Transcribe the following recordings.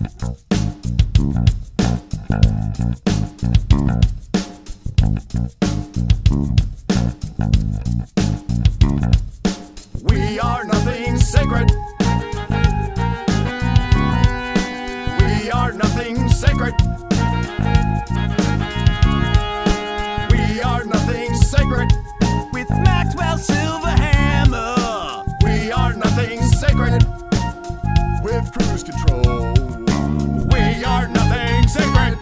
We are nothing sacred. We are nothing sacred. We are nothing sacred. With Maxwell Silverhammer. We are nothing sacred. With cruise control. We are nothing sacred.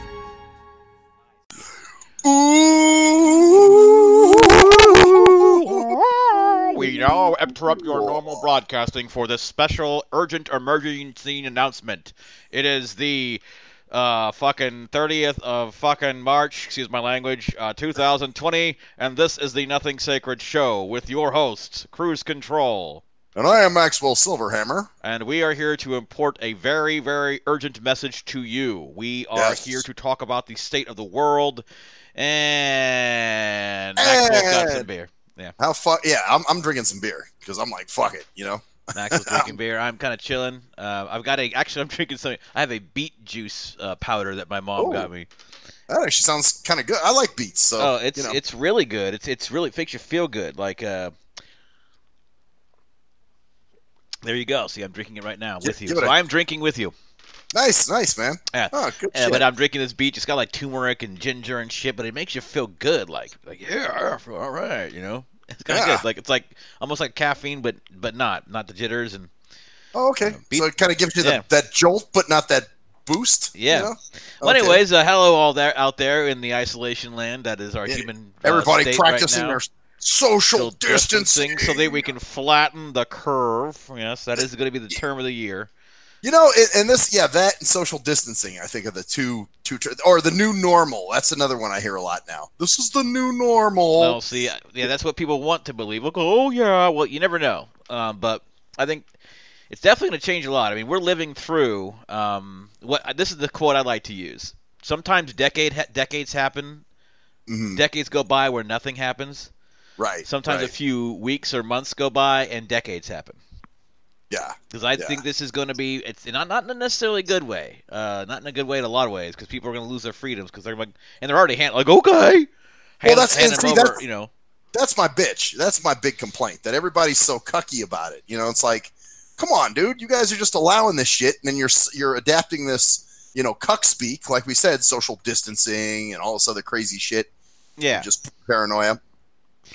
We now interrupt your normal broadcasting for this special urgent emergency announcement. It is the fucking 30th of fucking March, excuse my language, 2020, and this is the Nothing Sacred Show with your hosts, Cruise Control. And I am Maxwell Silverhammer. And we are here to import a very, very urgent message to you. We are here to talk about the state of the world, and Maxwell's got some beer. Yeah. I'm drinking some beer because I'm like, fuck it, you know. Maxwell's drinking beer. I'm kind of chilling. I'm drinking something. I have a beet juice powder that my mom got me. That actually sounds kind of good. I like beets. So, it's really good. It's really it makes you feel good. Like, there you go. See, I'm drinking it right now with you. So I'm drinking with you. Nice, man. Yeah. Oh, good shit. But I'm drinking this beet. It's got like turmeric and ginger and shit, but it makes you feel good. Like yeah, I feel all right, you know. It's kind of good. Like it's like almost like caffeine, but not the jitters and. Oh, okay. So it kind of gives you that jolt, but not that boost. Yeah. You know? Well, anyways, hello all there out there in the isolation land that is our human. Everybody state practicing right now. their social distancing so that we can flatten the curve. Yes, that is going to be the term of the year. You know, and that and social distancing, I think, are the two, or the new normal. That's another one I hear a lot now. This is the new normal. Well, see, yeah, that's what people want to believe. Look, oh yeah, well, you never know. But I think it's definitely going to change a lot. I mean, we're living through this is the quote I like to use. Sometimes decades happen. Mm-hmm. Decades go by where nothing happens. Right. Sometimes a few weeks or months go by and decades happen. Yeah, because I think this is going to be it's not in a necessarily good way, not in a good way in a lot of ways, because people are going to lose their freedoms because they're like, and they're already okay. That's my bitch. That's my big complaint that everybody's so cucky about it. You know, it's like, come on, dude, you guys are just allowing this shit, and then you're adapting this, you know, cuck speak, like we said, social distancing and all this other crazy shit. Yeah, just paranoia.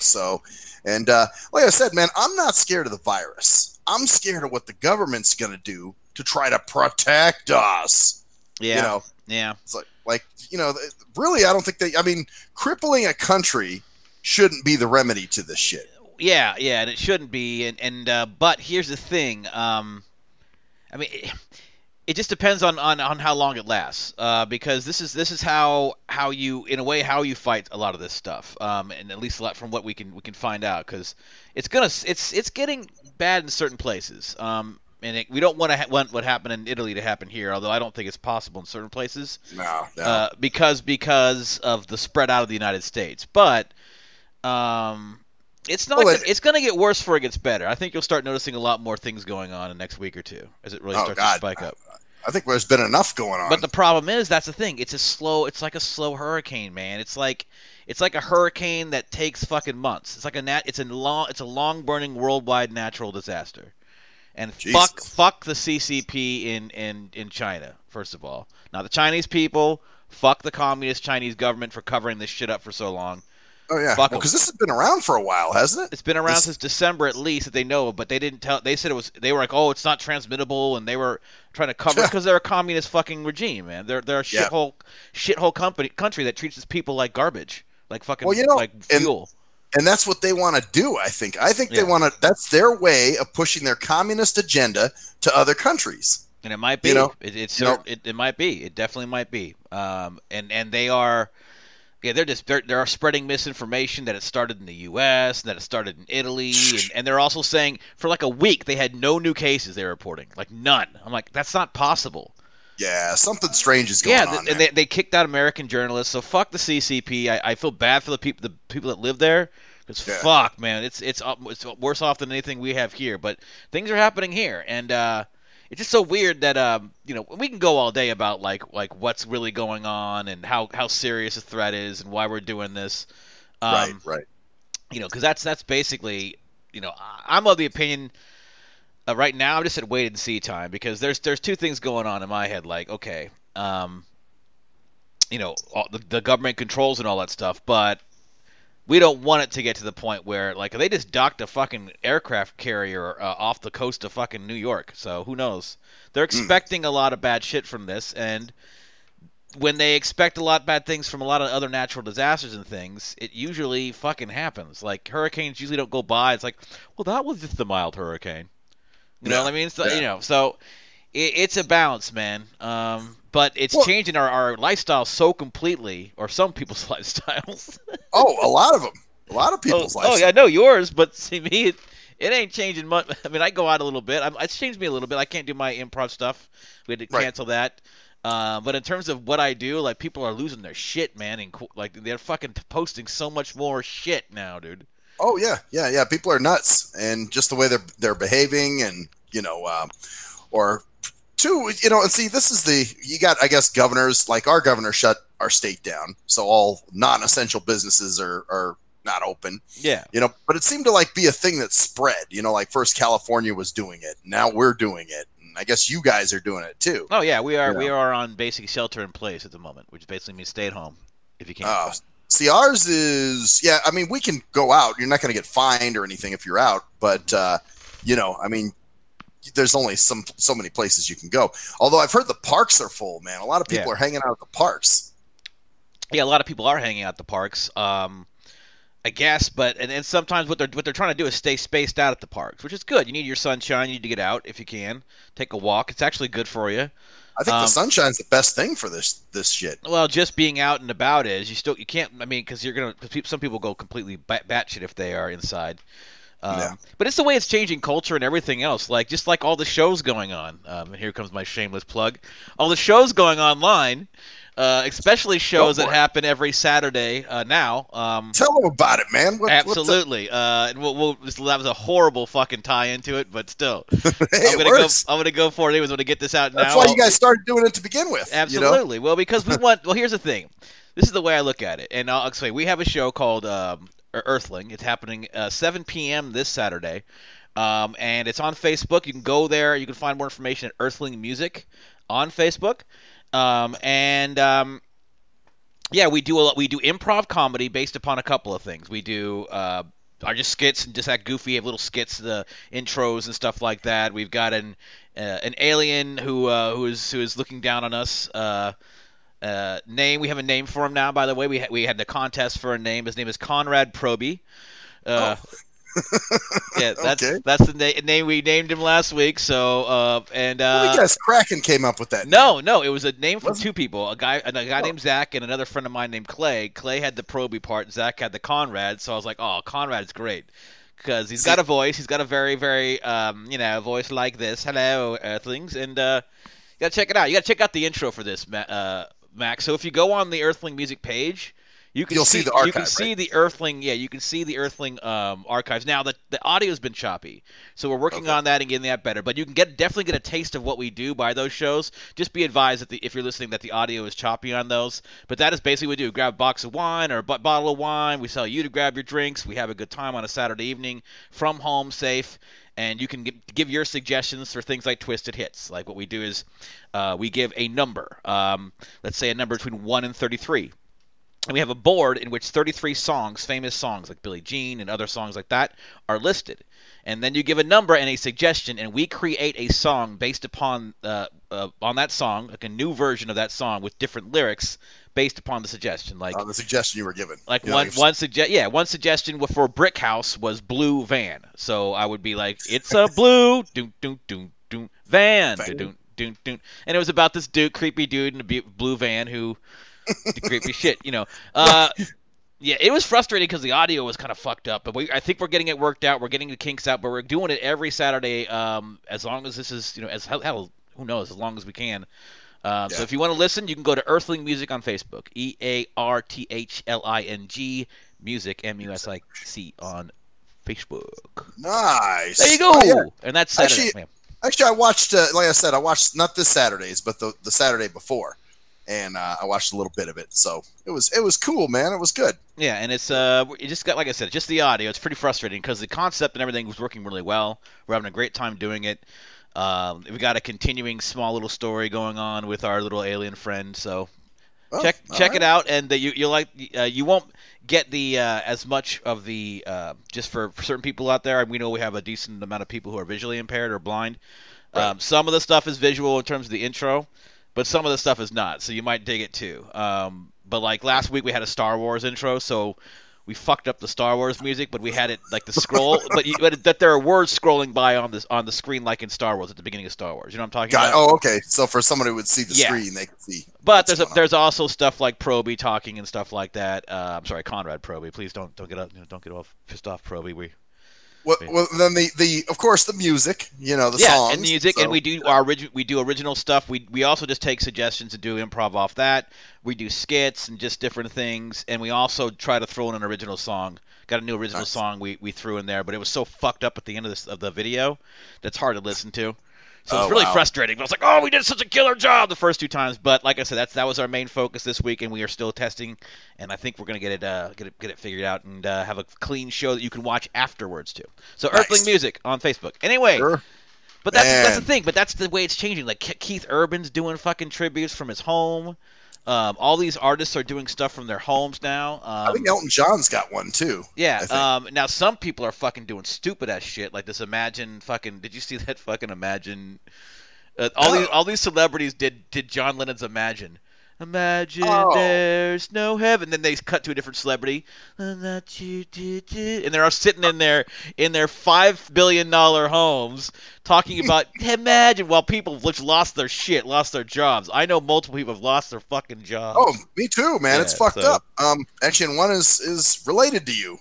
So, and like I said, man, I'm not scared of the virus. I'm scared of what the government's going to do to try to protect us. Yeah. You know? Yeah. It's like, you know, really, I don't think crippling a country shouldn't be the remedy to this shit. Yeah, and it shouldn't be. But here's the thing. I mean, it just depends on how long it lasts. Because this is how you, in a way, how you fight a lot of this stuff. And at least a lot from what we can find out, because it's getting bad in certain places. And we don't want what happened in Italy to happen here, although I don't think it's possible in certain places. No. Because of the spread out of the United States. But it's not. It's going to get worse before it gets better. I think you'll start noticing a lot more things going on in the next week or two as it really starts to spike up. I think there's been enough going on. But the problem is, that's the thing. It's like a slow hurricane, man. It's like a hurricane that takes fucking months. It's a long burning worldwide natural disaster. And fuck the CCP in China, first of all. Now the Chinese people, fuck the communist Chinese government for covering this shit up for so long. Oh yeah, because this has been around for a while, hasn't it? It's been around since December at least that they know of, but they didn't tell. They said they were like, oh, it's not transmittable, and they were trying to cover it because they're a communist fucking regime, man. They're a shithole country that treats its people like garbage, like fucking like fuel. And that's what they want to do. I think they want to. That's their way of pushing their communist agenda to other countries. And it might be. It might be. It definitely might be. And they are. Yeah, they're spreading misinformation that it started in the U.S., that it started in Italy, and they're also saying for like a week they had no new cases they were reporting, like none. I'm like, that's not possible. Yeah, something strange is going on. And they kicked out American journalists, so fuck the CCP. I feel bad for the people that live there, because fuck, man, it's worse off than anything we have here. But things are happening here, and it's just so weird that we can go all day about like what's really going on and how serious a threat is and why we're doing this. Right. Because that's basically, I'm of the opinion. Right now, I'm just at wait and see time because there's two things going on in my head. Like, okay, the government controls and all that stuff, but we don't want it to get to the point where, like, they just docked a fucking aircraft carrier off the coast of fucking New York. So who knows? They're expecting a lot of bad shit from this, and when they expect a lot of bad things from a lot of other natural disasters and things, it usually fucking happens. Like, hurricanes usually don't go by. It's like, well, that was just a mild hurricane. You know what I mean? So, so it's a balance, man. But it's changing our lifestyle so completely, or some people's lifestyles. A lot of them. A lot of people's lifestyles. Oh, yeah, I know yours, but see, me, it ain't changing much. I mean, I go out a little bit. It's changed me a little bit. I can't do my improv stuff. We had to cancel that. But in terms of what I do, like, people are losing their shit, man. And, like, they're fucking posting so much more shit now, dude. Oh yeah. People are nuts, and just the way they're behaving, and or two, and see, this is you got, I guess, governors, like our governor shut our state down, so all non-essential businesses are not open. Yeah. But it seemed to like be a thing that spread. Like first California was doing it, now we're doing it, and I guess you guys are doing it too. Oh yeah, we are. We are on basic shelter in place at the moment, which basically means stay at home if you can. See, ours is, I mean, we can go out. You're not going to get fined or anything if you're out. But, I mean, there's only so many places you can go. Although I've heard the parks are full, man. A lot of people are hanging out at the parks. Yeah, a lot of people are hanging out at the parks, I guess. But and sometimes what they're trying to do is stay spaced out at the parks, which is good. You need your sunshine. You need to get out if you can. Take a walk. It's actually good for you. I think the sunshine's the best thing for this shit. Well, just being out and about is. You can't. I mean, because some people go completely batshit if they are inside. But it's the way it's changing culture and everything else. Like just like all the shows going on. And here comes my shameless plug. All the shows going online. Especially shows that happen every Saturday now. Tell them about it, man. Absolutely. And that was a horrible fucking tie into it, but still, hey, I'm gonna go for it. Anyways, I'm gonna get this out now. That's why you guys started doing it to begin with. Absolutely. Well, because we want. Well, here's the thing. This is the way I look at it, and I'll explain. We have a show called Earthling. It's happening 7 p.m. this Saturday, and it's on Facebook. You can go there. You can find more information at Earthling Music on Facebook. We do improv comedy based upon a couple of things. We do are just skits and just act goofy, have little skits, the intros and stuff like that. We've got an alien who is looking down on us. Name, we have a name for him now, by the way. We had the contest for a name. His name is Conrad Proby. Yeah, that's the name we named him last week. So I guess Kraken came up with that. No, it was a name from two people. A guy named Zach and another friend of mine named Clay. Clay had the Proby part. Zach had the Conrad. So I was like, oh, Conrad's great because he's got a voice. He's got a very, very voice like this. Hello, Earthlings, and you gotta check it out. You gotta check out the intro for this, Max. So if you go on the Earthling Music page. You'll see the archive. You can see the Earthling. Yeah, you can see the Earthling archives. Now the audio's been choppy, so we're working on that and getting that better. But you can definitely get a taste of what we do by those shows. Just be advised that if you're listening, that the audio is choppy on those. But that is basically what we do. Grab a box of wine or a bottle of wine. We tell you to grab your drinks. We have a good time on a Saturday evening from home, safe. And you can give your suggestions for things like Twisted Hits. Like what we do is we give a number. Let's say a number between 1 and 33. And we have a board in which 33 songs, famous songs like Billie Jean and other songs like that, are listed. And then you give a number and a suggestion, and we create a song based upon on that song, like a new version of that song with different lyrics based upon the suggestion. Like the suggestion you were given. Like one suggestion for Brick House was Blue Van. So I would be like, it's a blue van. And it was about this creepy dude in a blue van who. The creepy shit, Yeah, it was frustrating because the audio was kind of fucked up, but I think we're getting it worked out. We're getting the kinks out, but we're doing it every Saturday, as long as this is, who knows, as long as we can. So if you want to listen, you can go to Earthling Music on Facebook, EARTHLING Music MUSIC on Facebook. Nice. There you go. Oh, yeah. And that's Saturday. Actually, Actually, I watched, like I said, I watched not this Saturday's, but the Saturday before, and I watched a little bit of it. So it was cool, man. It was good. Yeah, and it's it just got, like I said, just the audio. It's pretty frustrating because the concept and everything was working really well. We're having a great time doing it. We got a continuing small little story going on with our little alien friend. So check it out, and you won't get the as much of the just for certain people out there. We know we have a decent amount of people who are visually impaired or blind. Right. Some of the stuff is visual in terms of the intro, but some of the stuff is not. So you might dig it too. But like last week we had a Star Wars intro, so we fucked up the Star Wars music, but we had it like the scroll, but that there are words scrolling by on the screen like in Star Wars at the beginning of Star Wars. You know what I'm talking about? Oh, okay. So for someone who would see the screen, they could see. But there's also stuff like Proby talking and stuff like that. I'm sorry, Conrad Proby. Please don't get all pissed off, Proby. Well, then of course the music, the songs. And music, so, and we do original stuff. We also just take suggestions and do improv off that. We do skits and just different things, and we also try to throw in an original song. Got a new original song we threw in there, but it was so fucked up at the end of the video that's hard to listen to. So it's really frustrating. But I was like, oh, we did such a killer job the first 2 times. But like I said, that was our main focus this week, and we are still testing. And I think we're gonna get it figured out and have a clean show that you can watch afterwards too. So nice. Earthling Music on Facebook. Anyway, sure. But that's the thing. But that's the way it's changing. Like Keith Urban's doing fucking tributes from his home. All these artists are doing stuff from their homes now. I think Elton John's got one too. Yeah. Now some people are fucking doing stupid ass shit like this. Imagine fucking. Did you see that fucking Imagine? All these celebrities did John Lennon's Imagine. Imagine there's no heaven. Then they cut to a different celebrity, and they're all sitting in their $5 billion homes talking about imagine while people have lost their shit, lost their jobs. I know multiple people have lost their fucking jobs. Oh, me too, man. It's fucked up. Actually, and one is related to you.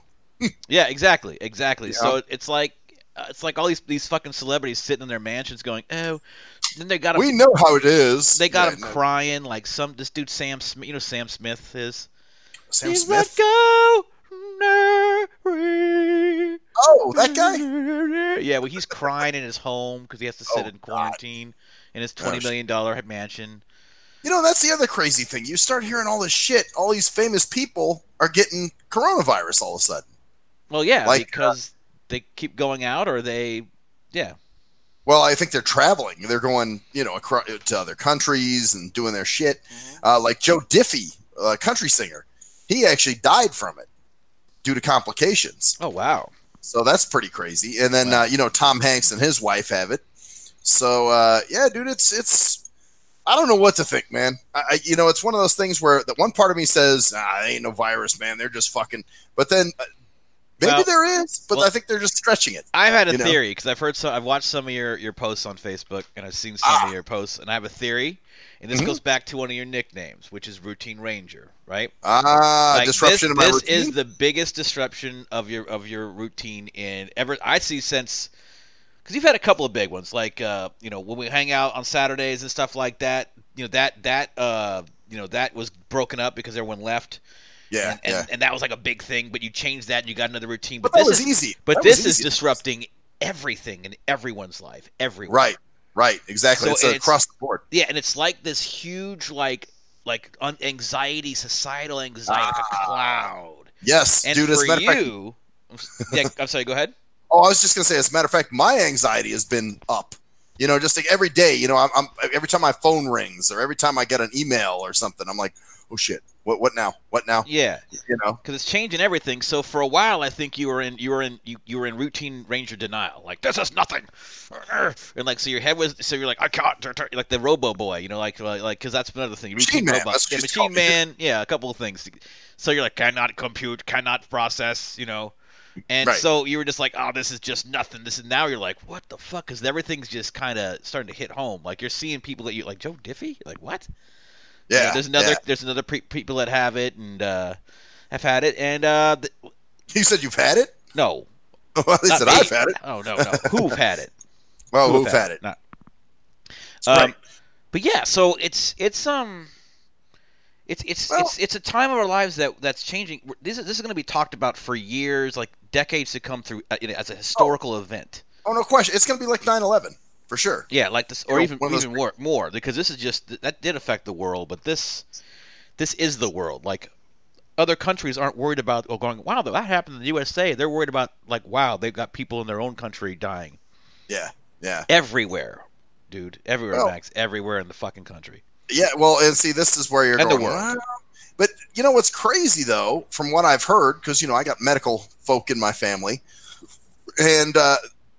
Yeah, exactly. Yeah. So it's like all these fucking celebrities sitting in their mansions going, oh. Then they got him. We know how it is. They got him crying like this dude Sam Smith. You know Sam Smith is. Sam Smith. Oh, that guy. Yeah, well, he's crying in his home because he has to sit in quarantine in his $20 million mansion. That's the other crazy thing. You start hearing all this shit. All these famous people are getting coronavirus all of a sudden. Well, yeah, because they keep going out, or yeah. Well, I think they're traveling. They're going, to other countries and doing their shit. Mm-hmm. Like Joe Diffie, a country singer, he actually died from it due to complications. Oh, wow. So that's pretty crazy. And then, Tom Hanks and his wife have it. So, yeah, dude, it's I don't know what to think, man. It's one of those things where the one part of me says, ain't no virus, man. They're just fucking. But then maybe there is, but I think they're just stretching it. I've had a theory because I've watched some of your posts on Facebook and I've seen some of your posts, and I have a theory, and this goes back to one of your nicknames, which is Routine Ranger, right? Disruption of my routine. This is the biggest disruption of your routine I see since, because you've had a couple of big ones, like when we hang out on Saturdays and stuff like that. That was broken up because everyone left. Yeah, and that was like a big thing, but you changed that and you got another routine. But that was easy. But this is disrupting everything in everyone's life, everywhere. Right, exactly. So, it's across the board. Yeah, and it's like this huge, anxiety, societal anxiety, like a cloud. Yes, and dude. For you, I'm sorry. Go ahead. Oh, I was just gonna say, as a matter of fact, my anxiety has been up. Just like every day. I'm every time my phone rings or every time I get an email or something, I'm like, oh shit. What now? Yeah, because it's changing everything. So for a while, I think you were in routine ranger denial. Like, this is nothing, and so your head was, so you're like, I can't, like the Robo Boy, because that's another thing. Machine Man, Machine Man, yeah, a couple of things. So you're like, cannot compute, cannot process, and so you were just like, oh, this is just nothing. Now you're like, what the fuck? Because everything's just kind of starting to hit home. Like you're seeing people that you like, Joe Diffie, like what? Yeah, there's another people that have it and have had it, and you said you've had it? No, they said I've had it. Oh no, who've had it? Well, who've had it? Not. Right. But yeah, so it's a time of our lives that's changing. This is going to be talked about for years, like decades to come through, as a historical event. Oh, no question. It's going to be like 9/11. for sure. Yeah, like this, or You know, even one of those- even more, because this is just that did affect the world, but this is the world. Like other countries aren't worried about going, wow, that happened in the USA. They're worried about like, wow, they've got people in their own country dying Yeah, yeah. everywhere, dude, everywhere, Well, Max, everywhere in the fucking country Yeah, well, and see, this is where you're and the going. world. "Well," but you know what's crazy though, from what I've heard, because I got medical folk in my family, and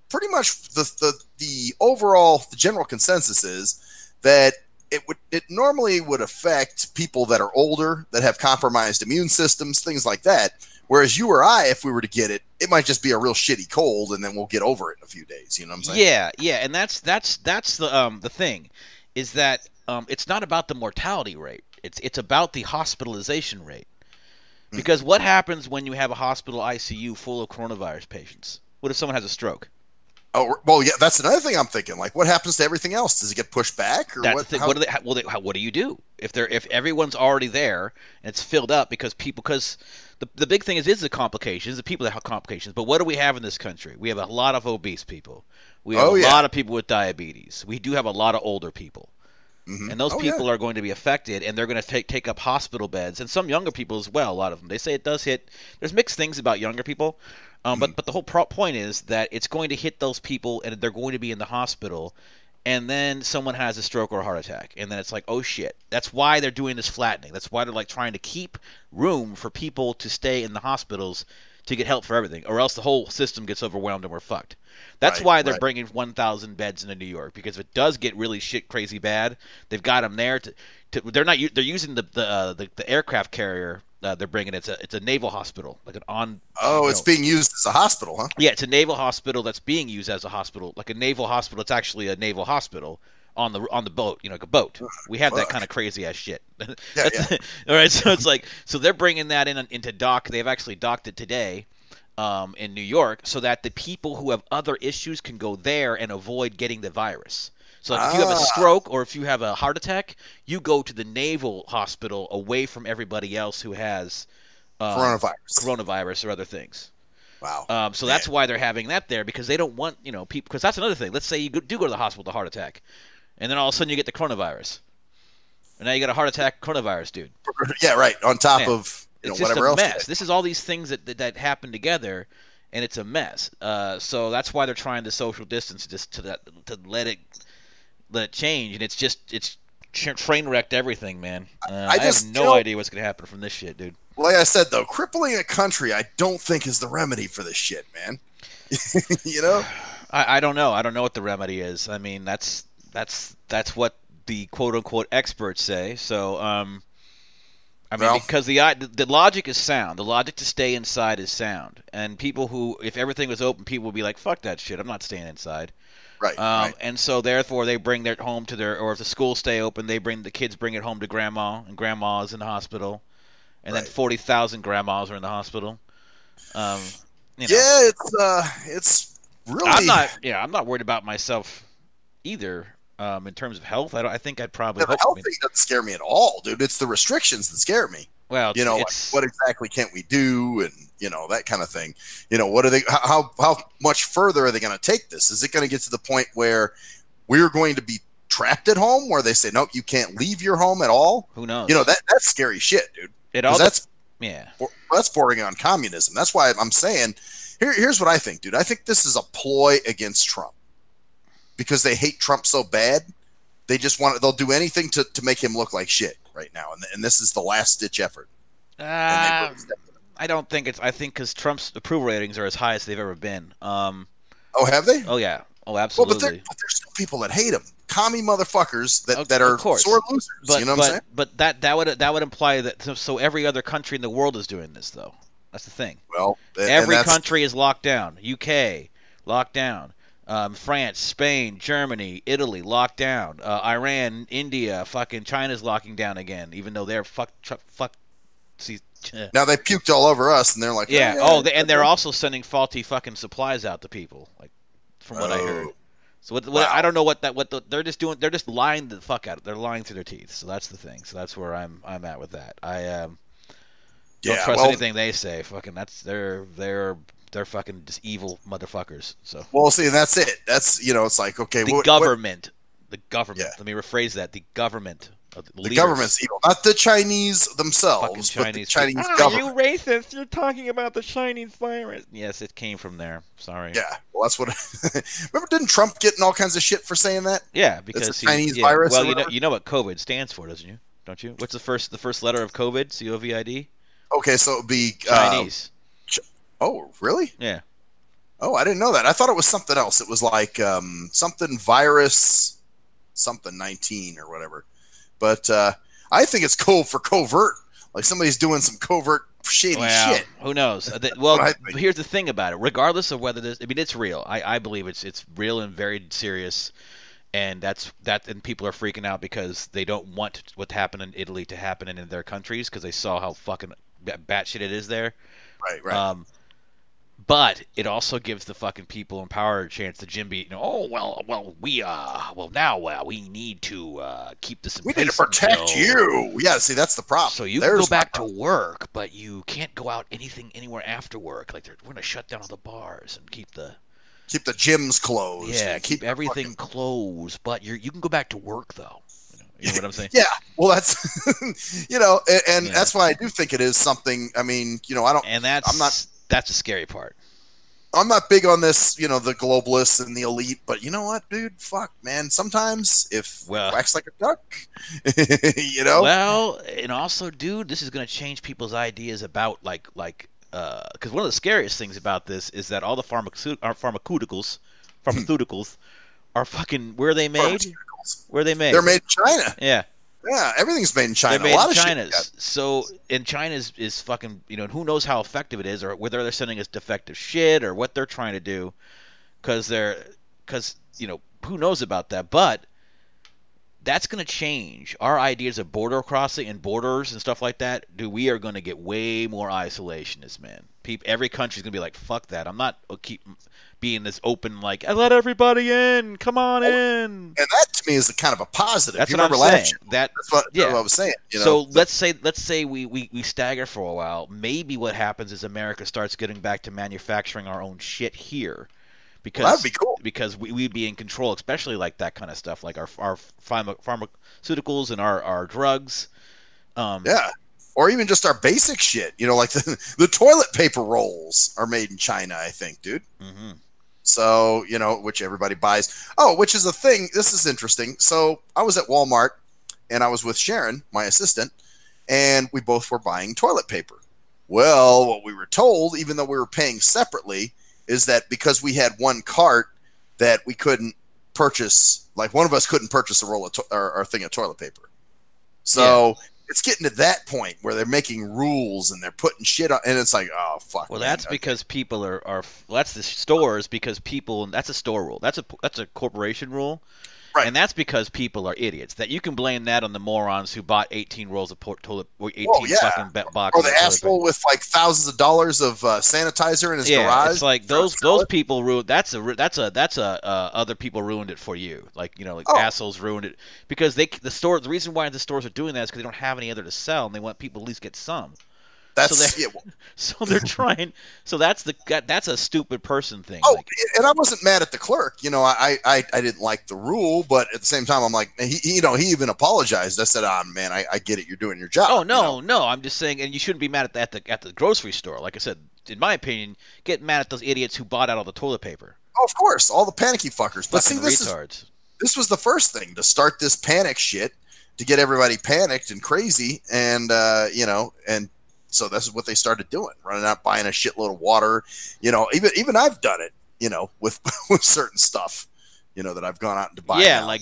pretty much the overall the general consensus is that it normally would affect people that are older, that have compromised immune systems, things like that. Whereas you or I, if we were to get it, it might just be a real shitty cold, and then we'll get over it in a few days. You know what I'm saying? Yeah, and that's the thing, is that it's not about the mortality rate. It's about the hospitalization rate. Because what happens when you have a hospital ICU full of coronavirus patients? What if someone has a stroke? Oh, well, yeah, that's another thing I'm thinking. Like, what happens to everything else? Does it get pushed back, or That's what? the thing. What do you do if everyone's already there and it's filled up because the big thing is the complications, the people that have complications. But what do we have in this country? We have a lot of obese people. We have lot of people with diabetes. We do have a lot of older people. Mhm. And those people are going to be affected, and they're going to take up hospital beds, and some younger people as well. A lot of them. They say it does hit. There's mixed things about younger people, but the whole point is that it's going to hit those people, and they're going to be in the hospital, and then someone has a stroke or a heart attack, and then it's like, oh shit. That's why they're doing this flattening. That's why they're like trying to keep room for people to stay in the hospitals to get help for everything, or else the whole system gets overwhelmed and we're fucked. That's why they're bringing 1,000 beds into New York, because if it does get really shit crazy bad, they've got them there they're using the aircraft carrier they're bringing. It's a naval hospital, like it's being used as a hospital, huh? Yeah, it's a naval hospital that's being used as a hospital, like a naval hospital. It's actually a naval hospital on the boat, like a boat. We have that kind of crazy ass shit. Yeah. All right, so it's like, so they're bringing that into dock. They've actually docked it today. In New York, so that the people who have other issues can go there and avoid getting the virus. So if you have a stroke or if you have a heart attack, you go to the naval hospital away from everybody else who has coronavirus or other things. Wow. So that's why they're having that there, because they don't want people. Because that's another thing. Let's say you do go to the hospital with a heart attack, and then all of a sudden you get the coronavirus, and now you got a heart attack, coronavirus, dude. Yeah, right. On top of it's whatever just a else. mess. This is all these things that happen together, and it's a mess. So that's why they're trying to social distance, just to let it change, and it's train wrecked everything, man. I have no idea what's gonna happen from this shit, dude. Like I said, though, crippling a country, I don't think is the remedy for this shit, man. I don't know. I don't know what the remedy is. I mean, that's what the quote unquote experts say. So because the logic is sound. The logic to stay inside is sound. And people who, if everything was open, people would be like, fuck that shit, I'm not staying inside. Right. And so therefore they bring their home to or if the schools stay open, the kids bring it home to grandma, and grandma is in the hospital. And then 40,000 grandmas are in the hospital. Yeah, it's really... I'm not worried about myself either. In terms of health, I think I'd probably. The health thing doesn't scare me at all, dude. It's the restrictions that scare me. Well, like, what exactly can't we do, and that kind of thing. What are they? How much further are they going to take this? Is it going to get to the point where we're going to be trapped at home, where they say, nope, you can't leave your home at all? Who knows? That's scary shit, dude. That's bordering on communism. That's why I'm saying, here's what I think, dude. I think this is a ploy against Trump. Because they hate Trump so bad, they'll do anything to make him look like shit right now, and this is the last ditch effort. I don't think I think because Trump's approval ratings are as high as they've ever been. Oh, have they? Oh yeah. Oh, absolutely. Well, but there's still people that hate him, commie motherfuckers that are sore losers. But, you know what I'm saying? But that would imply that so every other country in the world is doing this, though. That's the thing. Well, every country is locked down. UK locked down. France, Spain, Germany, Italy locked down. Iran, India, fucking China's locking down again, even though they're fuck. See, now they puked all over us, and they're like, and they're also sending faulty fucking supplies out to people, like from what I heard. So I don't know they're just doing. They're just lying the fuck out. They're lying through their teeth. So that's the thing. So that's where I'm at with that. I don't trust anything they say. Fucking they're they're fucking just evil motherfuckers. So Well, see, that's it. That's, it's like, okay, the what, government, the government. Yeah. Let me rephrase that: the government. the government's evil, not the Chinese fucking themselves, but the Chinese. Chinese You government. racist! You're talking about the Chinese virus. Yes, it came from there. Sorry. Yeah, well, that's what. Remember, didn't Trump get in all kinds of shit for saying that? Yeah, because It's a Chinese virus. Well, or whatever? you know what COVID stands for, doesn't you? Don't you? What's the first letter of COVID? COVID. Okay, so it would be Chinese. Oh, really? Yeah. Oh, I didn't know that. I thought it was something else. It was like something virus, something 19 or whatever. But I think it's code for covert. Like somebody's doing some covert shady shit. Who knows? what I think. Here's the thing about it. Regardless of whether this, I mean, it's real. I believe it's real and very serious. And and people are freaking out because they don't want what happened in Italy to happen in their countries because they saw how fucking batshit it is there. Right. But it also gives the fucking people in power a chance to Jimby. We need to keep this in We place. need to protect you. Yeah, see, that's the problem. So you can go back to work, but you can't go out anywhere after work. Like we're gonna shut down all the bars and keep the gyms closed. Yeah, keep everything closed, but you can go back to work though. You know what I'm saying? Yeah, well, that's and that's why I do think it is something. I mean, I don't. And that's the scary part. I'm not big on this, the globalists and the elite, but you know what, dude? Fuck, man. Sometimes if quacks like a duck, Well, and also, dude, this is going to change people's ideas about because one of the scariest things about this is that all the pharmaceuticals are fucking where are they made? Where are they made? They're made in China. Yeah. Yeah, everything's made in China. They're made a lot in of China. shit. So, and China is fucking, and who knows how effective it is, or whether they're sending us defective shit, or what they're trying to do, because who knows about that? But that's going to change our ideas of border crossing and borders and stuff like that. We are going to get way more isolationist, man. Every country's going to be like, fuck that. I'm not keep being this open, like, I let everybody in. Come on in. And that to me is a kind of a positive. That's you what remember I'm last saying. year? That's what I was saying. So let's say we stagger for a while. Maybe what happens is America starts getting back to manufacturing our own shit here. Because that'd be cool. Because we'd be in control, especially like that kind of stuff, like our pharmaceuticals and our drugs. Yeah. Or even just our basic shit. Like the toilet paper rolls are made in China, I think, dude. Mm-hmm. So, which everybody buys. Oh, which is a thing. This is interesting. So I was at Walmart and I was with Sharon, my assistant, and we both were buying toilet paper. Well, what we were told, even though we were paying separately, is that because we had one cart that we couldn't purchase, like one of us couldn't purchase a roll of or thing of toilet paper. So it's getting to that point where they're making rules and they're putting shit on, and it's like, oh fuck. Well, that's because people are that's the stores because people, that's a store rule. That's a corporation rule. Right. And that's because people are idiots. That you can blame that on the morons who bought 18 rolls of fucking boxes. Or the asshole with like thousands of dollars of sanitizer in his garage. It's like those people ruined. That's other people ruined it for you. Assholes ruined it because the reason why the stores are doing that is because they don't have any other to sell and they want people to at least get some. So they're trying. So that's a stupid person thing. Oh, and I wasn't mad at the clerk. I didn't like the rule, but at the same time, I'm like, he even apologized. I said, man, I get it. You're doing your job. Oh no, I'm just saying, and you shouldn't be mad at the grocery store. Like I said, in my opinion, get mad at those idiots who bought out all the toilet paper. Oh, of course, all the panicky fuckers. But fucking see, this was the first thing to start this panic shit to get everybody panicked and crazy, and and. So this is what they started doing, running out, buying a shitload of water. Even I've done it, with certain stuff, that I've gone out to buy. Yeah, now. like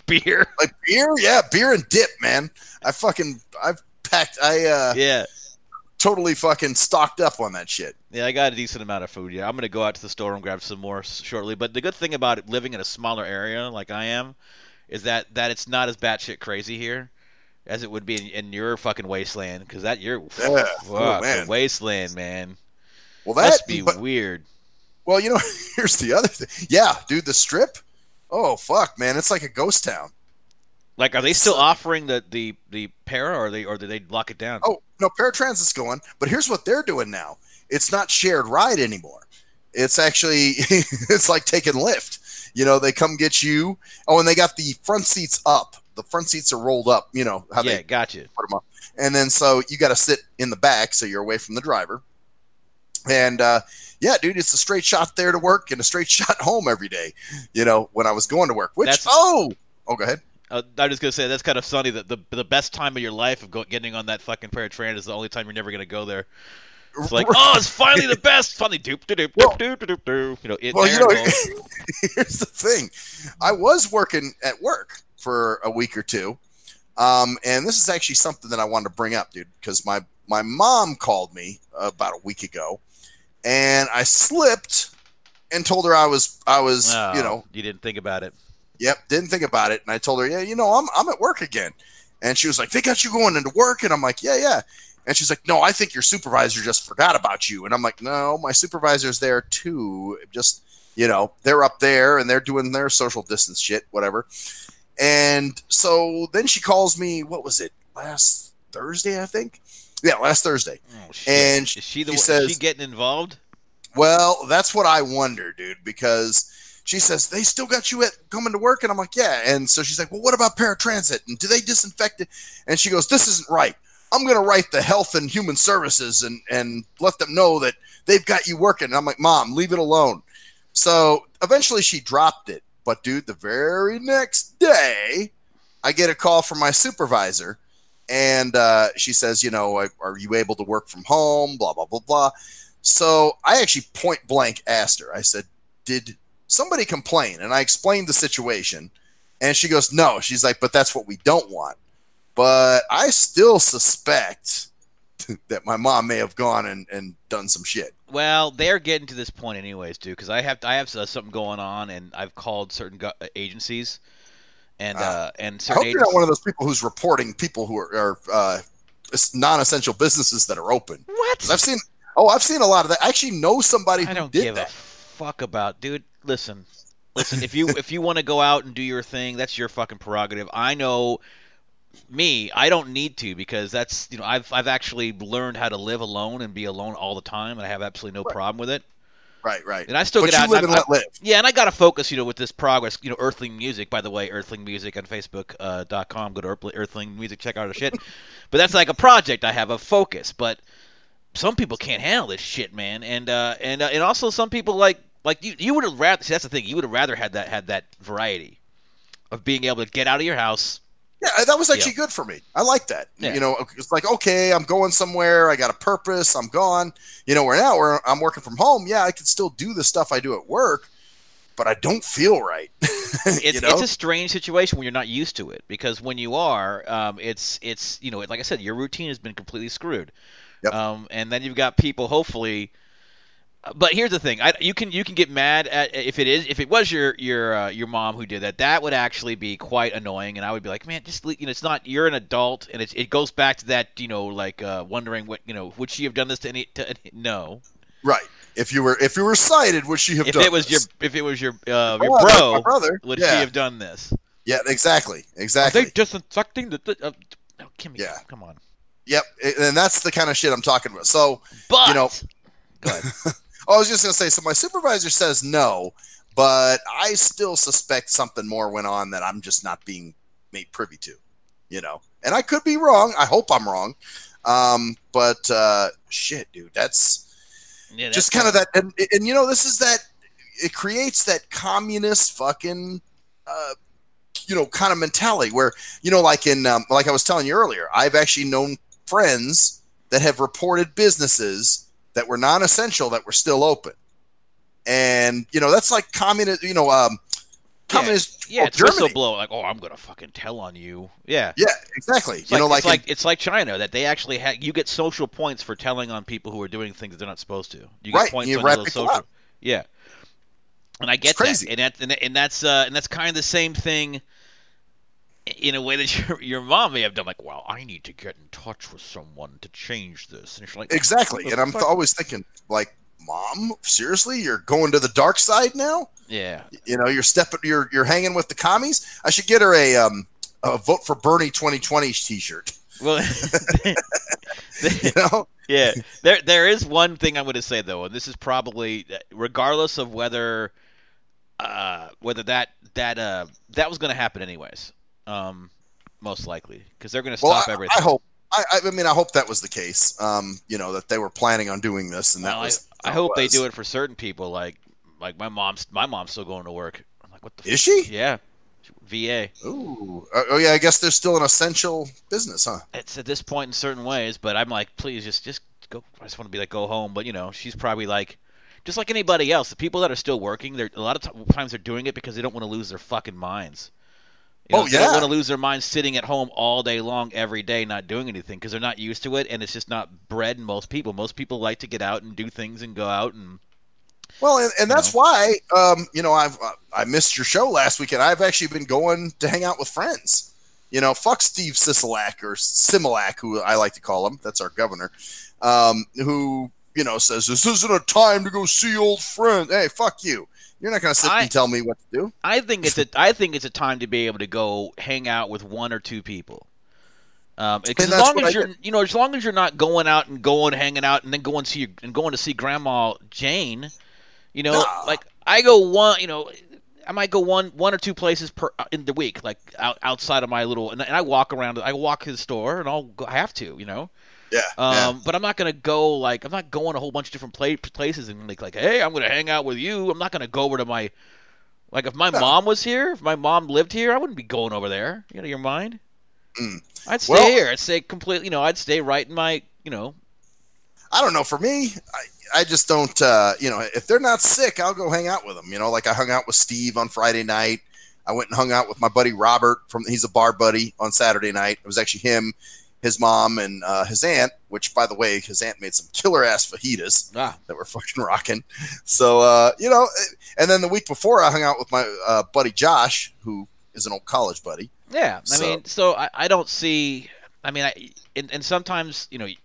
beer. Like beer, yeah, beer and dip, man. I've packed, totally fucking stocked up on that shit. Yeah, I got a decent amount of food. Yeah, I'm going to go out to the store and grab some more shortly. But the good thing about living in a smaller area like I am is that it's not as batshit crazy here as it would be in your fucking wasteland, because the wasteland, man. Well, that must be weird. Well, here's the other thing. Yeah, dude, the Strip. Oh fuck, man, it's like a ghost town. Like, are they still offering the para, or did they lock it down? Oh no, paratransit's going. But here's what they're doing now. it's not shared ride anymore. It's actually it's like taking Lyft. You know, they come get you. Oh, and they got the front seats up. The front seats are rolled up. You know how they gotcha. put them up. And then so you got to sit in the back so you're away from the driver. And yeah, dude, it's a straight shot there to work and a straight shot home every day. You know, when I was going to work. Which go ahead. I'm just gonna say that's kind of funny that the best time of your life of getting on that fucking paratran is the only time you're never gonna go there. It's like, oh, it's finally the best. Finally, doop doop doop doop doop doop. You know, here's the thing. I was working at work for a week or two, and this is actually something that I wanted to bring up, dude, because my mom called me about a week ago, and I slipped and told her I was you know, you didn't think about it. Yep, didn't think about it, and I told her, yeah, you know, I'm at work again, and she was like, they got you going into work, and I'm like, yeah. And she's like, no, I think your supervisor just forgot about you. And I'm like, no, my supervisor's there too. Just, you know, they're up there and they're doing their social distance shit, whatever. And so then she calls me, what was it, last Thursday, I think? Yeah, last Thursday. Oh, shit. And is she getting involved? Well, that's what I wonder, dude, because she says, they still got you coming to work? And I'm like, yeah. And so she's like, well, what about paratransit? And do they disinfect it? And she goes, this isn't right. I'm going to write the Health and Human Services and let them know that they've got you working. And I'm like, Mom, leave it alone. So eventually she dropped it. But, dude, the very next day, I get a call from my supervisor. And she says, you know, are you able to work from home? Blah, blah, blah, blah. So I actually point blank asked her. I said, did somebody complain? And I explained the situation. And she goes, no. She's like, but that's what we don't want. But I still suspect that my mom may have gone and done some shit. Well, they're getting to this point anyways, dude, because I have something going on, and I've called certain agencies, and certain I hope you're not one of those people who's reporting people who are non-essential businesses that are open. What? I've seen a lot of that. I actually know somebody who did that. I don't give a fuck about, dude. Listen. If you want to go out and do your thing, that's your fucking prerogative. I know. Me, I don't need to, because that's, you know, I've actually learned how to live alone and be alone all the time, and I have absolutely no problem with it. Right. And I still but get out. Live and let live. Yeah, and I gotta focus, you know, with this progress. You know, Earthling Music, by the way, Earthling Music on Facebook.com. Go to Earthling Music, check out our shit. But that's like a project I have, a focus. But some people can't handle this shit, man, and also some people like you would have rather. See, that's the thing. You would have rather had that variety of being able to get out of your house. Yeah, that was actually good for me. I like that. Yeah. You know, it's like, okay, I'm going somewhere. I got a purpose. I'm gone. You know, where I'm working from home. Yeah, I can still do the stuff I do at work, but I don't feel right. It's a strange situation when you're not used to it, because when you are, it's you know, like I said, your routine has been completely screwed. Yep. And then you've got people, hopefully. But here's the thing: you can get mad at if it was your mom who did that. That would actually be quite annoying, and I would be like, man, just, you know, it's not, you're an adult, and it goes back to that, you know, like wondering what, you know, would she have done this to any no. Right. If you were cited, would she have done this? If it was your bro, brother, would she have done this? Yeah, exactly. Are they disinfecting the Kimmy, yeah. Come on. Yep, and that's the kind of shit I'm talking about. So, but, you know, go ahead. I was just going to say, so my supervisor says no, but I still suspect something more went on that I'm just not being made privy to, you know. And I could be wrong. I hope I'm wrong. But shit, dude, that's just kind of that. And, you know, this is that, it creates that communist fucking, you know, kind of mentality where, you know, like like I was telling you earlier, I've actually known friends that have reported businesses that were non-essential that were still open. And, you know, that's like communist, you know, communist. Yeah, it's whistleblower. Like, oh, I'm going to fucking tell on you. Yeah. Yeah, exactly. It's like China, that they actually you get social points for telling on people who are doing things that they're not supposed to. You get points on those social. Yeah. And I get that. And that's kind of the same thing in a way that your mom may have done, like, well, I need to get in touch with someone to change this. And she's like, exactly. And I'm always thinking, like, Mom, seriously, you're going to the dark side now? Yeah. You know, you're hanging with the commies. I should get her a Vote for Bernie 2020 t-shirt. Well, You know? yeah. There is one thing I'm going to say though, and this is probably regardless of whether that was going to happen anyways. Most likely because they're going to stop everything. I hope. I mean, I hope that was the case. You know, that they were planning on doing this, and that was. I hope they do it for certain people. Like my mom's still going to work. I'm like, what the? Is she? Yeah, VA. Ooh. Oh yeah, I guess they're still an essential business, huh? It's at this point in certain ways, but I'm like, please just go. I just want to be like, go home. But you know, she's probably like, just like anybody else. The people that are still working, they're a lot of times they're doing it because they don't want to lose their fucking minds. You know, they don't want to lose their minds sitting at home all day long, every day, not doing anything because they're not used to it, and it's just not bred in most people. Most people like to get out and do things and go out and. Well, and that's why, you know, I missed your show last week, and I've actually been going to hang out with friends. You know, fuck Steve Sisolak or Similac, who I like to call him. That's our governor, who, you know, says this isn't a time to go see old friends. Hey, fuck you. You're not going to sit and tell me what to do. I think it's a time to be able to go hang out with one or two people. Because as long as you're not going out and hanging out and then going to see Grandma Jane, you know, like I might go one or two places in the week, like outside of my little, and I walk around. I walk to the store, and I have to, you know. Yeah. But I'm not gonna go I'm not going a whole bunch of different places and like, hey, I'm gonna hang out with you. I'm not gonna go over to my, like, if my mom was here, if my mom lived here, I wouldn't be going over there. You know, your mind. I'd stay here. I'd stay completely. You know, I'd stay right in my. You know. I don't know. For me, I just don't. You know, if they're not sick, I'll go hang out with them. You know, like I hung out with Steve on Friday night. I went and hung out with my buddy Robert he's a bar buddy on Saturday night. It was actually him, his mom, and his aunt, which, by the way, his aunt made some killer-ass fajitas that were fucking rocking. So, you know, and then the week before, I hung out with my buddy Josh, who is an old college buddy. Yeah, I don't see – I mean, and sometimes, you know, it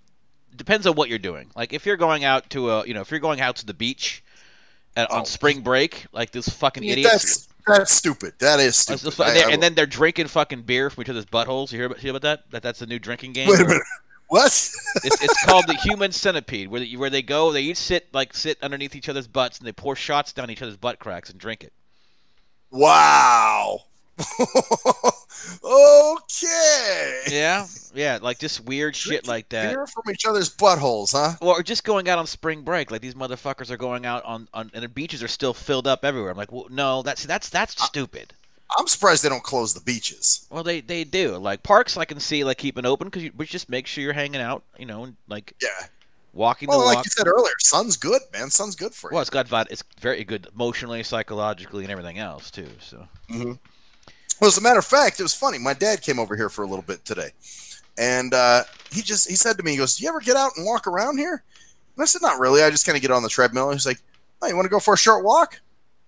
depends on what you're doing. Like, if you're going out to if you're going out to the beach on spring break, like this fucking idiots – That's stupid. That is stupid. And then they're drinking fucking beer from each other's buttholes. You hear about that? That's the new drinking game. Wait a minute. What? It's called the Human Centipede, where they go, they each sit underneath each other's butts and they pour shots down each other's butt cracks and drink it. Wow. Okay. Yeah, like just weird shit like that. Beer from each other's buttholes, huh? Or just going out on spring break, like these motherfuckers are going out on and the beaches are still filled up everywhere. I'm like, well, no, that's stupid. I'm surprised they don't close the beaches. Well, they do. Like parks, I can see like keeping open which just make sure you're hanging out, you know, like walking the walk. Like you said earlier, sun's good, man. Sun's good for you. Well, it's very good emotionally, psychologically, and everything else too. So. Mm-hmm. Well, as a matter of fact, it was funny. My dad came over here for a little bit today, and he said to me, he goes, "Do you ever get out and walk around here?" And I said, "Not really. I just kind of get on the treadmill." He's like, "Oh, you want to go for a short walk?"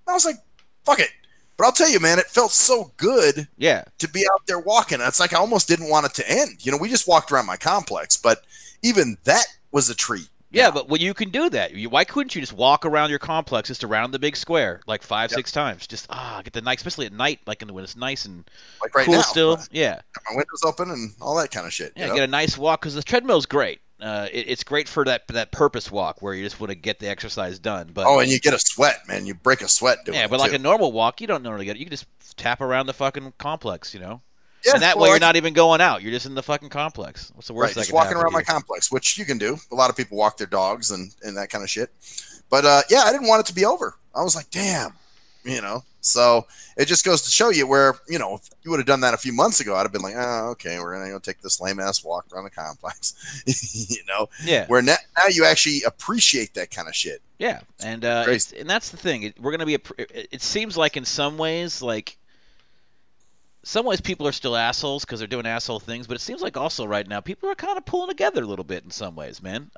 And I was like, "Fuck it." But I'll tell you, man, it felt so good to be out there walking. It's like I almost didn't want it to end. You know, we just walked around my complex, but even that was a treat. Yeah, but you can do that. Why couldn't you just walk around your complex, just around the big square, like 5-6 times? Just get the night, especially at night, like when it's nice and like right cool now, still. Got my windows open and all that kind of shit. Yeah, get a nice walk because the treadmill's great. It's great for that purpose walk where you just want to get the exercise done. But and you get a sweat, man. You break a sweat doing it. Yeah, but like a normal walk, you don't normally get it. You can just tap around the fucking complex, you know. Yeah, and that way you're not even going out. You're just in the fucking complex. What's the worst? Right, just walking around my complex, which you can do. A lot of people walk their dogs and that kind of shit. But I didn't want it to be over. I was like, damn, you know. So it just goes to show you where, you know, if you would have done that a few months ago, I'd have been like, oh, okay, we're gonna go take this lame ass walk around the complex, you know. Yeah. Where now you actually appreciate that kind of shit. Yeah, and that's the thing. We're gonna be. It seems like in some ways, people are still assholes because they're doing asshole things, but it seems like also right now people are kind of pulling together a little bit in some ways, man.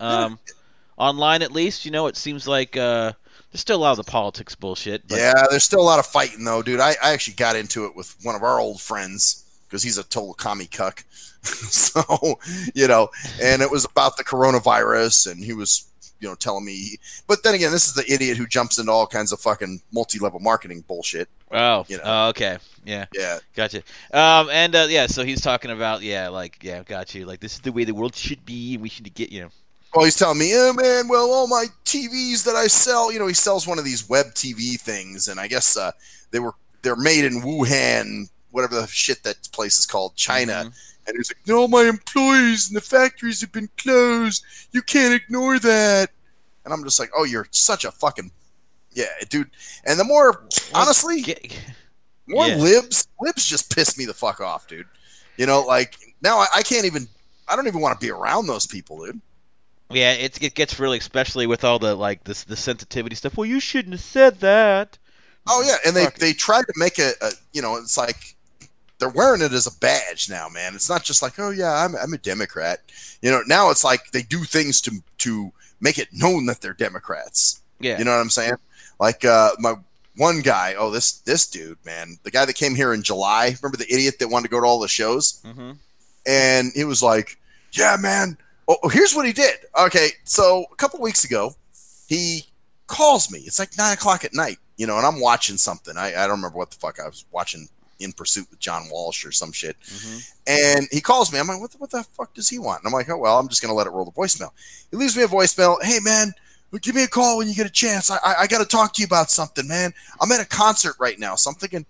Online at least, you know, it seems like there's still a lot of the politics bullshit. But... Yeah, there's still a lot of fighting though, dude. I actually got into it with one of our old friends because he's a total commie cuck. So, you know, and it was about the coronavirus, and he was, you know, telling me. But then again, this is the idiot who jumps into all kinds of fucking multi-level marketing bullshit. Oh, You know. oh, okay, yeah, Yeah. gotcha. So he's talking about, got you. Like, this is the way the world should be, and we should get, Well, he's telling me, oh man, well, all my TVs that I sell, he sells one of these web TV things, and I guess they're made in Wuhan, whatever the shit that place is called, China. Mhm. And he's like, no, my employees and the factories have been closed. You can't ignore that. And I'm just like, oh, you're such a fucking dude. And the more, honestly, more libs just piss me the fuck off, dude. Like now I can't even. I don't even want to be around those people, dude. Yeah, it gets really, especially with all the the sensitivity stuff. Well, you shouldn't have said that. Oh yeah, and they tried to make it's like they're wearing it as a badge now, man. It's not just like, oh yeah, I'm a Democrat. Now it's like they do things to make it known that they're Democrats. Yeah, you know what I'm saying? Like my one guy, this dude, man, the guy that came here in July. Remember the idiot that wanted to go to all the shows? Mm-hmm. And he was like, yeah, man. Oh, here's what he did. Okay, so a couple weeks ago, he calls me. It's like 9:00 at night, and I'm watching something. I don't remember what the fuck I was watching. In Pursuit with John Walsh or some shit. Mm-hmm. And he calls me. I'm like, what the fuck does he want? And I'm like, oh, well, I'm just going to let it roll the voicemail. He leaves me a voicemail. Hey, man, give me a call when you get a chance. I got to talk to you about something, man. I'm at a concert right now. So I'm thinking,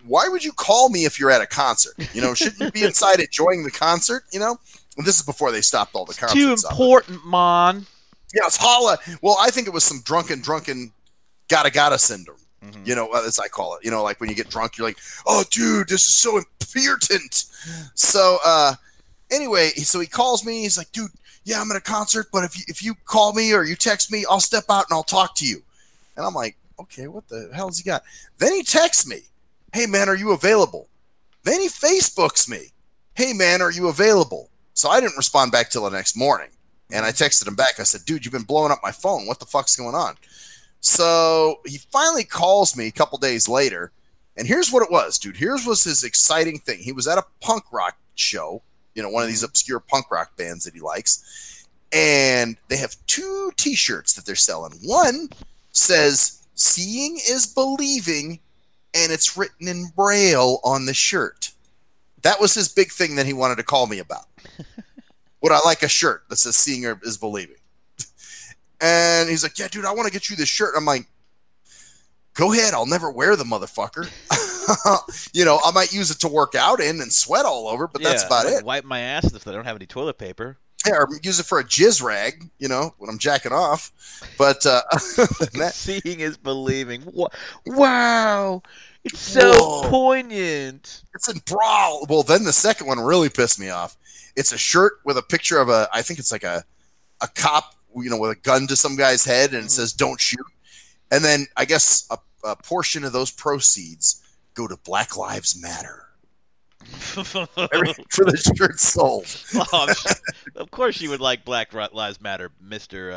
why would you call me if you're at a concert? Shouldn't you be inside enjoying the concert, And this is before they stopped all the concerts. Too important, man. Yeah, it's holla. Well, I think it was some drunken gotta syndrome. Mm-hmm. As I call it, like when you get drunk, you're like, oh, dude, this is so important. So, anyway, so he calls me. He's like, dude, yeah, I'm at a concert, but if you call me or you text me, I'll step out and I'll talk to you. And I'm like, okay, what the hell has he got? Then he texts me, hey, man, are you available? Then he Facebooks me, hey, man, are you available? So I didn't respond back till the next morning. And I texted him back. I said, dude, you've been blowing up my phone. What the fuck's going on? So he finally calls me a couple days later, and here's what it was, dude. Here's was his exciting thing. He was at a punk rock show, one of these obscure punk rock bands that he likes, and they have 2 T-shirts that they're selling. One says, seeing is believing, and it's written in Braille on the shirt. That was his big thing that he wanted to call me about. Would I like a shirt that says seeing is believing? And he's like, yeah, dude, I want to get you this shirt. I'm like, go ahead. I'll never wear the motherfucker. I might use it to work out in and sweat all over, but that's about it. Wipe my ass if I don't have any toilet paper. Yeah, or use it for a jizz rag, when I'm jacking off. But seeing is believing. Wow. It's so poignant. It's in brawl. Well, then the second one really pissed me off. It's a shirt with a picture of I think it's like a cop, with a gun to some guy's head, and it says "Don't shoot." And then I guess a portion of those proceeds go to Black Lives Matter. For the shirt sold. Of course, you would like Black Lives Matter, Mr.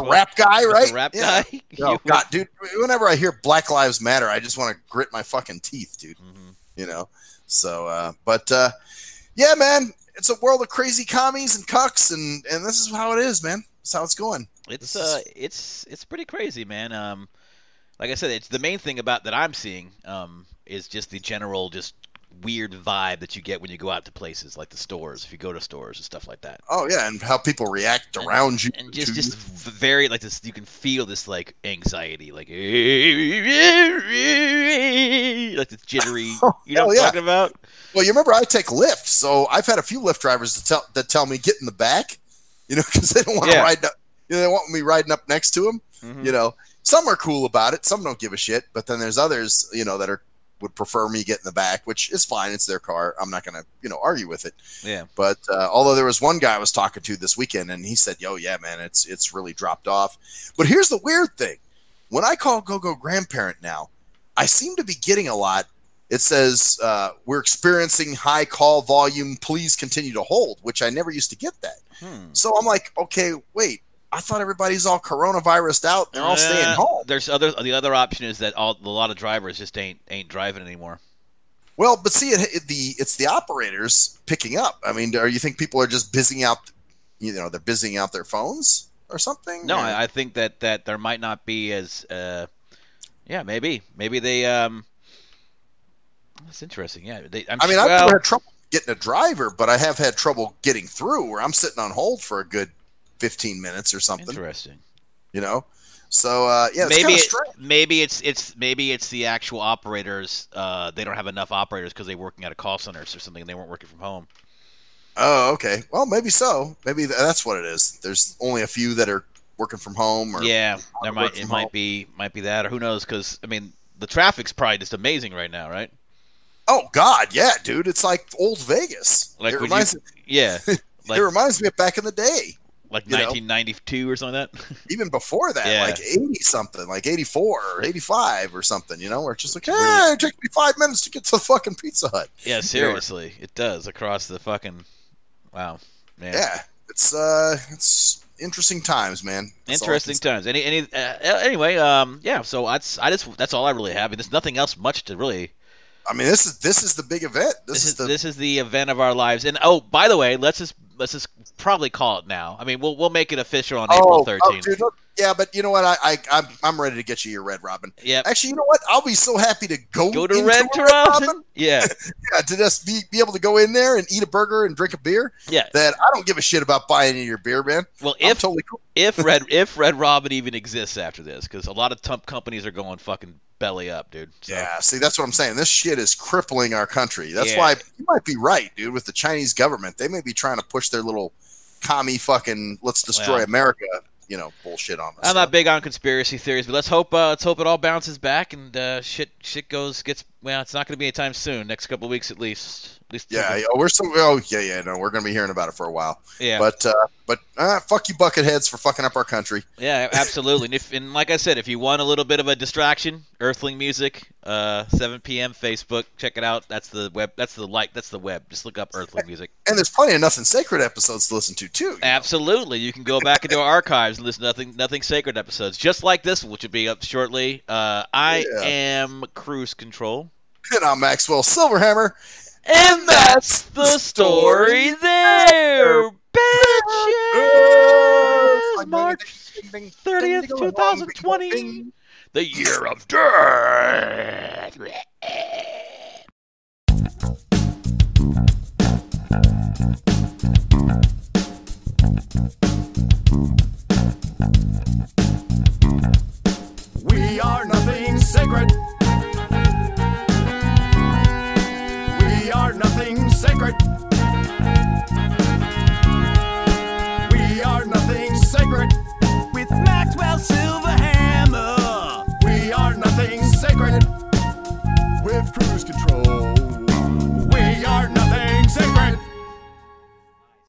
Rap Guy, right? Mr. Rap Guy. Oh God, dude! Whenever I hear Black Lives Matter, I just want to grit my fucking teeth, dude. Mm-hmm. So, yeah, man, it's a world of crazy commies and cucks, and this is how it is, man. That's how it's going. It's pretty crazy, man. Like I said, it's the main thing about that I'm seeing is just the general just weird vibe that you get when you go out to places like the stores, if you go to stores and stuff like that. Oh yeah, and how people react around you, and just very like this. You can feel this like anxiety, like this jittery. You know what I'm talking about? Well, you remember I take Lyft, so I've had a few Lyft drivers that tell me get in the back, because they don't want to ride up. They want me riding up next to them. Mm-hmm. Some are cool about it, some don't give a shit, but then there's others, that would prefer me get in the back, which is fine. It's their car. I'm not gonna, argue with it. Yeah. But although there was one guy I was talking to this weekend, and he said, "Yo, yeah, man, it's really dropped off." But here's the weird thing: when I call GoGo Grandparent now, I seem to be getting a lot. It says, we're experiencing high call volume. Please continue to hold, which I never used to get that. So I'm like, okay, wait. I thought everybo's all coronavirused out. They're all staying home. The other option is that a lot of drivers just ain't driving anymore. Well, but see, it's the operators picking up. I mean, do you think people are just busying out? They're busying out their phones or something? No, I think that there might not be as Yeah, maybe they. That's interesting. Yeah, I mean, I've never had trouble getting a driver, but I have had trouble getting through where I'm sitting on hold for a good 15 minutes or something. Interesting. You know, so yeah, maybe it's the actual operators. They don't have enough operators because they're working out of call centers or something, and they weren't working from home. Oh, okay. Well, maybe so. Maybe that's what it is. There's only a few that are working from home. Or yeah, might be that, or who knows? Because I mean, the traffic's probably just amazing right now, right? Oh God, yeah, dude. It's like old Vegas. Like it reminds like, it reminds me of back in the day. Like 1992 or something like that? Even before that, yeah. Like 80-something, like 84 or 85 or something, where it's just like, hey, it took me 5 minutes to get to the fucking Pizza Hut. Yeah, seriously. It does, across the fucking, wow. Man. Yeah, it's interesting times, man. Interesting times. Anyway, yeah, so that's all I really have. There's nothing else much to really... I mean, this is the big event. This is the event of our lives. And oh, by the way, let's just probably call it now. I mean, we'll make it official on April 13th. Oh, dude, yeah, but you know what? I'm ready to get you your Red Robin. Yeah. Actually, you know what? I'll be so happy to go to Red Robin. Yeah. Yeah, to just be able to go in there and eat a burger and drink a beer. Yeah. That I don't give a shit about buying any of your beer, man. Well, I'm totally cool. if Red Robin even exists after this, because a lot of companies are going fucking belly up, dude. So. Yeah, see, that's what I'm saying. This shit is crippling our country. That's why you might be right, dude, with the Chinese government. They may be trying to push their little commie fucking let's destroy America, bullshit on us. I'm not big on conspiracy theories, but let's hope it all bounces back and shit gets well, it's not going to be anytime soon. Next couple of weeks at least. Yeah, we're still. Oh, yeah, no, we're going to be hearing about it for a while. Yeah. But fuck you, bucketheads, for fucking up our country. Yeah, absolutely. and like I said, if you want a little bit of a distraction, Earthling Music, 7 p.m. Facebook, check it out. That's the web. That's the web. Just look up Earthling Music. And there's plenty of Nothing Sacred episodes to listen to too. Absolutely, you can go back into our archives and listen to Nothing Sacred episodes, just like this, which will be up shortly. I am Cruise Control. And I'm Maxwell Silverhammer. And that's the story there, bitches! March 30th, 2020, the year of death! We are nothing sacred. We are nothing sacred. We are nothing sacred. With Maxwell Silverhammer. We are nothing sacred. With cruise control.